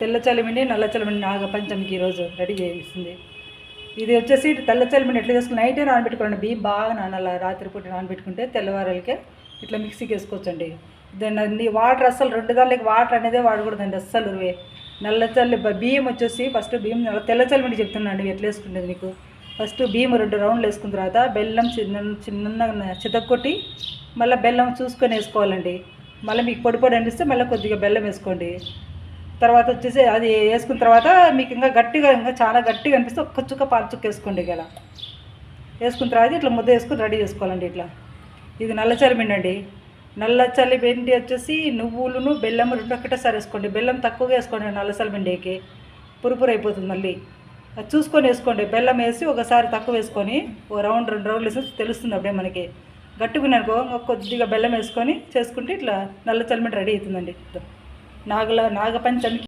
తెల్ల చలిమిడి నల్ల చలిమిడి నాగపంచమికి ఈరోజు రెడీ చేస్తుంది. ఇది వచ్చేసి తెల్ల చలిమిడి ఎట్లా చేసుకుని నైటే నానబెట్టుకోండి. బియ్యం బాగా నానాల రాత్రిపూట నానబెట్టుకుంటే తెల్లవారాలకే ఇట్లా మిక్సీకి వేసుకోవచ్చండి. దాన్ని వాటర్ అస్సలు 2 దానికి వాటర్ అనేది వాడకూడదండి అస్సలు. నల్ల చల్లి బియ్యం వచ్చేసి ఫస్ట్ బియ్యం తెల్ల చలిమిడి చెప్తున్నాండి ఎట్లా వేసుకుంటుంది మీకు. ఫస్ట్ బియ్యం 2 రౌండ్లు వేసుకున్న తర్వాత బెల్లం చిన్న చితక్కొట్టి మళ్ళీ బెల్లం చూసుకొని వేసుకోవాలండి. మళ్ళీ మీకు పొడి అనిపిస్తే మళ్ళీ కొద్దిగా బెల్లం వేసుకోండి. తర్వాత వచ్చేసి అది వేసుకున్న తర్వాత మీకు ఇంకా చాలా గట్టిగా అనిపిస్తే ఒక్క చుక్క పాలు చుక్క వేసుకోండి. ఇలా వేసుకున్న తర్వాత ఇట్లా ముద్ద వేసుకుని రెడీ చేసుకోవాలండి. ఇట్లా ఇది నల్ల చలిమిండి అండి. నల్ల చలిమిండి వచ్చేసి నువ్వులను బెల్లం 2 ఒకటేసారి వేసుకోండి. బెల్లం తక్కువగా వేసుకోండి. నల్ల చలిమిండికి పురుపురు అయిపోతుంది. మళ్ళీ అది చూసుకొని వేసుకోండి. బెల్లం వేసి ఒకసారి తక్కువ వేసుకొని 2 రౌండ్లు వేసి తెలుస్తుంది. అప్పుడే మనకి గట్టుకున్నానుకో కొద్దిగా బెల్లం వేసుకొని చేసుకుంటే ఇట్లా నల్ల చలిమిండి రెడీ అవుతుందండి. నాగపంచమికి